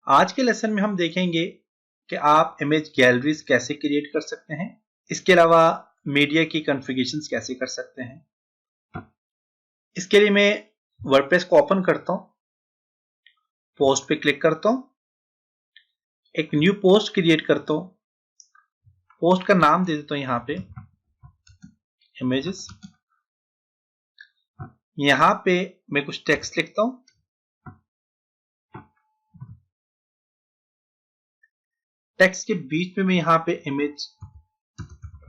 आज के लेसन में हम देखेंगे कि आप इमेज गैलरीज कैसे क्रिएट कर सकते हैं। इसके अलावा मीडिया की कॉन्फ़िगरेशंस कैसे कर सकते हैं। इसके लिए मैं वर्डप्रेस को ओपन करता हूं, पोस्ट पे क्लिक करता हूं, एक न्यू पोस्ट क्रिएट करता हूं। पोस्ट का नाम दे देता हूं यहां पे इमेजेस। यहां पे मैं कुछ टेक्स्ट लिखता हूं। टेक्स्ट के बीच में मैं यहां पे इमेज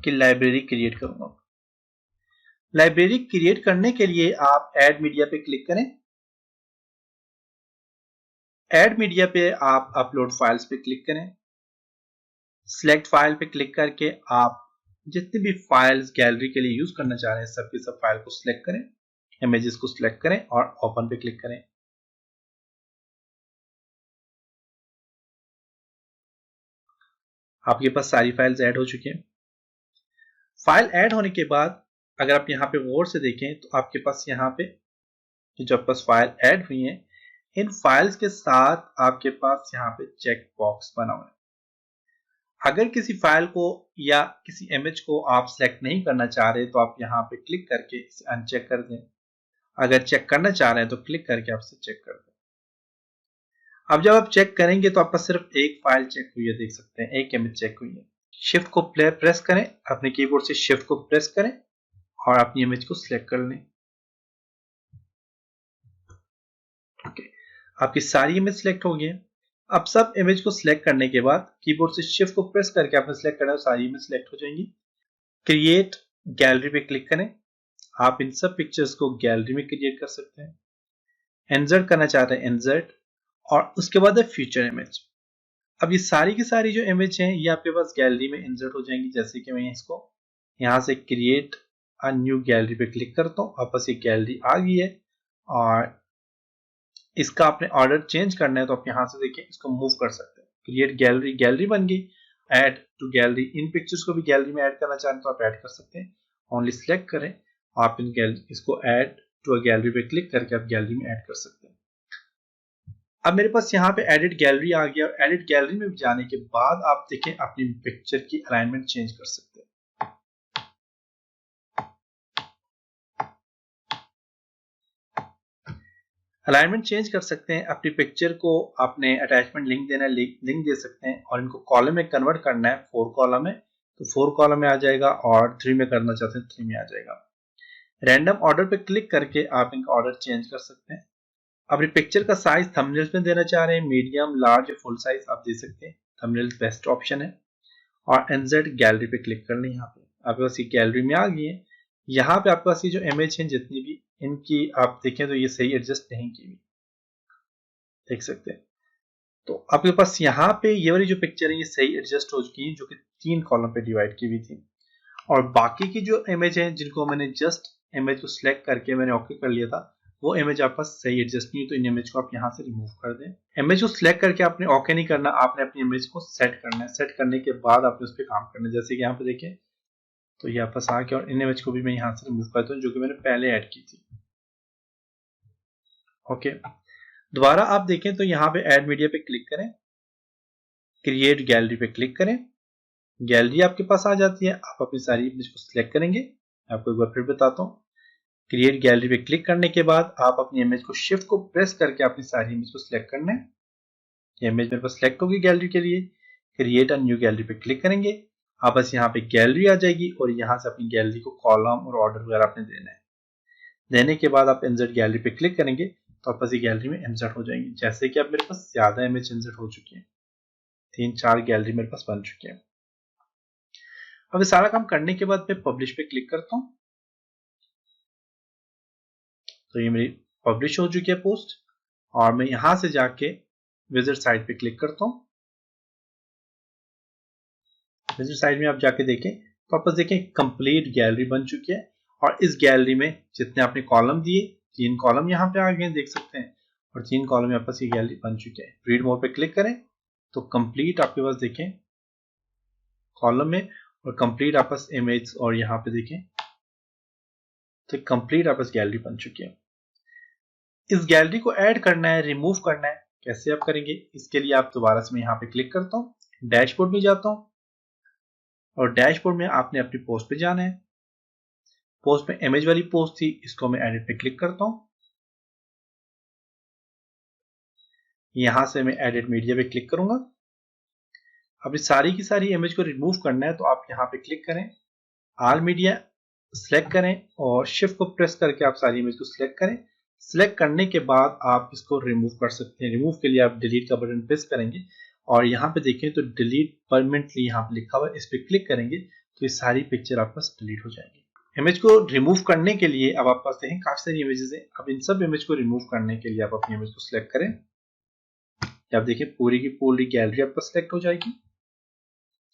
की लाइब्रेरी क्रिएट करूंगा। लाइब्रेरी क्रिएट करने के लिए आप ऐड मीडिया पे क्लिक करें। ऐड मीडिया पे आप अपलोड फाइल्स पे क्लिक करें। सिलेक्ट फाइल पे क्लिक करके आप जितनी भी फाइल्स गैलरी के लिए यूज करना चाह रहे हैं सबकी सब फाइल को सिलेक्ट करें, इमेजेस को सिलेक्ट करें और ओपन पे क्लिक करें। आपके पास सारी फाइल्स ऐड हो चुकी हैं। फाइल ऐड होने के बाद अगर आप यहाँ पे गौर से देखें तो आपके पास यहाँ पे जो आपके पास फाइल ऐड हुई है, इन फाइल्स के साथ आपके पास यहाँ पे चेक बॉक्स बना हुआ है। अगर किसी फाइल को या किसी इमेज को आप सिलेक्ट नहीं करना चाह रहे तो आप यहाँ पे क्लिक करके इसे अनचेक कर दें। अगर चेक करना चाह रहे हैं तो क्लिक करके आप इसे चेक कर दें। अब जब आप चेक करेंगे तो आपका सिर्फ एक फाइल चेक हुई है, देख सकते हैं एक इमेज चेक हुई है। शिफ्ट को प्रेस करें, अपने कीबोर्ड से शिफ्ट को प्रेस करें और अपनी इमेज को सिलेक्ट कर लें। ओके, आपकी सारी इमेज सिलेक्ट हो गई है। अब सब इमेज को सिलेक्ट करने के बाद कीबोर्ड से शिफ्ट को प्रेस करके आपने सिलेक्ट करना है, सारी इमेज सिलेक्ट हो जाएंगी। क्रिएट गैलरी पे क्लिक करें। आप इन सब पिक्चर्स को गैलरी में क्रिएट कर सकते हैं। इंसर्ट करना चाहते हैं इंसर्ट, और उसके बाद है फ्यूचर इमेज। अब ये सारी की सारी जो इमेज हैं ये आपके पास गैलरी में इंसर्ट हो जाएंगी। जैसे कि मैं इसको यहाँ से क्रिएट अ न्यू गैलरी पे क्लिक करता हूँ, आपस ये गैलरी आ गई है। और इसका आपने ऑर्डर चेंज करना है तो आप यहाँ से देखिए इसको मूव कर सकते हैं। क्रिएट गैलरी, गैलरी बन गई। ऐड टू गैलरी, इन पिक्चर्स को भी गैलरी में ऐड करना चाहें तो आप ऐड कर सकते हैं। ओनली सिलेक्ट करें, आप इन गैलरी इसको ऐड टू अ गैलरी पे क्लिक करके आप गैलरी में ऐड कर सकते हैं। अब मेरे पास यहाँ पे एडिट गैलरी आ गया। एडिट गैलरी में जाने के बाद आप देखें अपनी पिक्चर की अलाइनमेंट चेंज कर सकते हैं। अलाइनमेंट चेंज कर सकते हैं। अपनी पिक्चर को आपने अटैचमेंट लिंक देना है, लिंक दे सकते हैं। और इनको कॉलम में कन्वर्ट करना है, 4 कॉलम है तो 4 कॉलम में आ जाएगा, और 3 में करना चाहते हैं 3 में आ जाएगा। रैंडम ऑर्डर पे क्लिक करके आप इनका ऑर्डर चेंज कर सकते हैं। अपनी पिक्चर का साइज थंबनेल्स में देना चाह रहे हैं, मीडियम, लार्ज या फुल साइज आप दे सकते हैं। थंबनेल्स बेस्ट ऑप्शन है। और इंसर्ट गैलरी पे क्लिक कर लें। यहाँ पे आपके पास ये गैलरी में आ गई है। यहाँ पे आपके पास ये जो इमेज है जितनी भी, इनकी आप देखें तो ये सही एडजस्ट नहीं की हुई, देख सकते हैं। तो आपके पास यहाँ पे ये वाली जो पिक्चर है ये सही एडजस्ट हो चुकी है, जो कि 3 कॉलम पे डिवाइड की हुई थी। और बाकी की जो इमेज है जिनको मैंने जस्ट इमेज को सिलेक्ट करके मैंने ओके कर लिया था, वो इमेज आपके पास सही एडजस्ट नहीं है, तो इन इमेज को आप यहाँ से रिमूव कर दें। इमेज को सिलेक्ट करके आपने ओके नहीं करना, आपने अपनी इमेज को सेट करना है। सेट करने के बाद आपने उस पर काम करना है। जैसे कि यहाँ पे देखें तो ये आपस आ गया, और इन इमेज को भी मैं यहाँ से रिमूव करता हूँ जो कि मैंने पहले ऐड की थी। ओके, दोबारा आप देखें तो यहाँ पे ऐड मीडिया पे क्लिक करें, क्रिएट गैलरी पे क्लिक करें। गैलरी आपके पास आ जाती है। आप अपनी सारी इमेज को सिलेक्ट करेंगे। आपको एक बार फिर बताता हूँ। क्रिएट गैलरी पे क्लिक करने के बाद आप अपनी इमेज को शिफ्ट को प्रेस करके अपनी सारी इमेज को सिलेक्ट करना है। ये इमेज मेरे पास सिलेक्ट होगी गैलरी के लिए। क्रिएट अ न्यू गैलरी पे क्लिक करेंगे, आप बस यहाँ पे गैलरी आ जाएगी, और यहाँ से अपनी गैलरी को कॉलम और ऑर्डर वगैरह आपने देना है। देने के बाद आप इंसर्ट गैलरी पे क्लिक करेंगे तो आप बस ये गैलरी में इंसर्ट हो जाएंगे। जैसे कि अब मेरे पास ज्यादा इमेज इंसर्ट हो चुकी है, 3-4 गैलरी मेरे पास बन चुकी है। अब ये सारा काम करने के बाद मैं पब्लिश पे क्लिक करता हूँ, तो ये मेरी पब्लिश हो चुकी है पोस्ट। और मैं यहां से जाके विजिट साइट पे क्लिक करता हूँ। विजिट साइट में आप जाके देखें तो आप देखें कंप्लीट गैलरी बन चुकी है। और इस गैलरी में जितने आपने कॉलम दिए, 3 कॉलम यहाँ पे आ गए, देख सकते हैं। और 3 कॉलम में आपस ये गैलरी बन चुकी है। रीड मोर पे क्लिक करें तो कंप्लीट आपके पास देखें कॉलम में, और कंप्लीट आपस इमेज, और यहाँ पे देखें तो कंप्लीट आपस गैलरी बन चुकी है। इस गैलरी को ऐड करना है, रिमूव करना है, कैसे आप करेंगे, इसके लिए आप दोबारा से मैं यहाँ पे क्लिक करता हूँ, डैशबोर्ड में जाता हूँ और डैशबोर्ड में आपने अपनी पोस्ट पे जाना है। पोस्ट में इमेज वाली पोस्ट थी, इसको मैं एडिट पे क्लिक करता हूँ। यहां से मैं एडिट मीडिया पे क्लिक करूंगा। अब इस सारी की सारी इमेज को रिमूव करना है तो आप यहाँ पे क्लिक करें, ऑल मीडिया सिलेक्ट करें और शिफ्ट को प्रेस करके आप सारी इमेज को सिलेक्ट करें। सिलेक्ट करने के बाद आप इसको रिमूव कर सकते हैं। रिमूव के लिए आप डिलीट का बटन प्रेस करेंगे और यहाँ पे देखें तो डिलीट परमानेंटली यहाँ पे लिखा हुआ है, इस पर क्लिक करेंगे तो ये सारी पिक्चर आपके पास डिलीट हो जाएंगी। इमेज को रिमूव करने के लिए अब आपके पास देखें काफी सारी इमेजेस है। अब इन सब इमेज को रिमूव करने के लिए आप अपनी इमेज को सिलेक्ट करें। आप देखिए पूरी की पूरी गैलरी आपका सिलेक्ट हो जाएगी।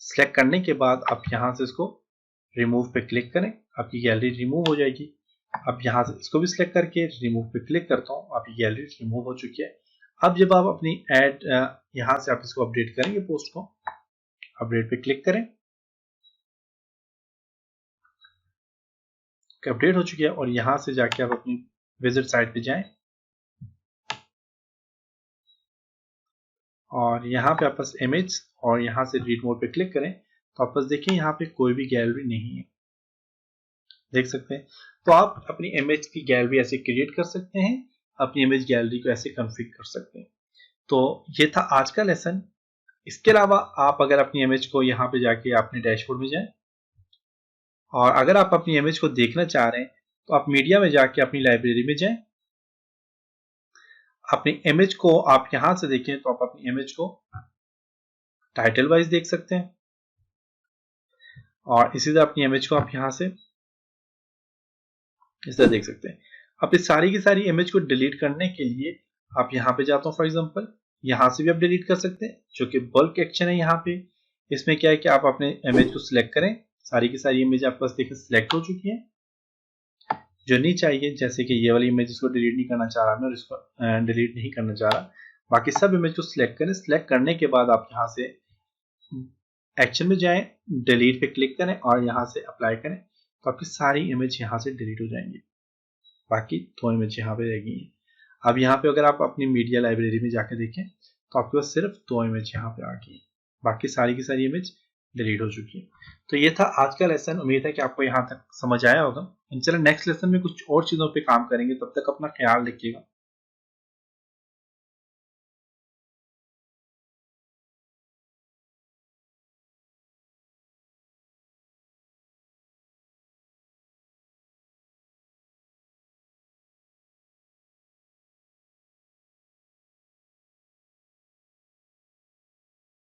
सिलेक्ट करने के बाद आप यहाँ से इसको रिमूव पे क्लिक करें, आपकी गैलरी रिमूव हो जाएगी। अब यहाँ से इसको भी सिलेक्ट करके रिमूव पे क्लिक करता हूँ, आपकी गैलरी रिमूव हो चुकी है। अब जब आप अपनी ऐड यहाँ से आप इसको अपडेट करेंगे, पोस्ट को अपडेट पे क्लिक करें, अपडेट हो चुकी है और यहाँ से जाके आप अपनी विजिट साइट पे जाएं और यहाँ पे आप इमेज और यहाँ से रीड मोड पे क्लिक करें तो आप देखें यहाँ पे कोई भी गैलरी नहीं है, देख सकते हैं। तो आप अपनी इमेज की गैलरी ऐसे क्रिएट कर सकते हैं, अपनी इमेज गैलरी को ऐसे कॉन्फ़िगर कर सकते हैं। तो ये था आज का लेसन। इसके अलावा आप अगर अपनी इमेज को यहाँ पे जाके अपने डैशबोर्ड में जाएं और अगर आप अपनी इमेज को देखना चाह रहे हैं तो आप मीडिया में जाके अपनी लाइब्रेरी में जाएं। अपनी इमेज को आप यहां से देखें तो आप अपनी इमेज को टाइटल वाइज देख सकते हैं और इसी तरह अपनी इमेज को आप यहां से इस तरह देख सकते हैं। अब इस सारी की सारी इमेज को डिलीट करने के लिए आप यहाँ पे जाता हूँ, फॉर एग्जांपल यहाँ से भी आप डिलीट कर सकते हैं, जो कि बल्क एक्शन है। यहाँ पे इसमें क्या है कि आप अपने इमेज को सिलेक्ट करें, सारी की सारी इमेज आपके पास देखिए सिलेक्ट हो चुकी है। जो नहीं चाहिए, जैसे कि ये वाली इमेज को डिलीट नहीं करना चाह रहा मैं और इसको डिलीट नहीं करना चाह रहा, बाकी सब इमेज को सिलेक्ट करें। सिलेक्ट करने के बाद आप यहाँ से एक्शन में जाएं, डिलीट पे क्लिक करें और यहाँ से अप्लाई करें तो आपकी सारी इमेज यहाँ से डिलीट हो जाएंगी। बाकी 2 इमेज यहाँ पे रह गई हैं। अब यहाँ पे अगर आप अपनी मीडिया लाइब्रेरी में जाकर देखें तो आपके पास सिर्फ 2 इमेज यहाँ पे आ गई हैं, बाकी सारी की सारी इमेज डिलीट हो चुकी है। तो ये था आज का लेसन। उम्मीद है कि आपको यहाँ तक समझ आया होगा। चलो नेक्स्ट लेसन में कुछ और चीज़ों पे काम करेंगे, तब तक अपना ख्याल रखिएगा।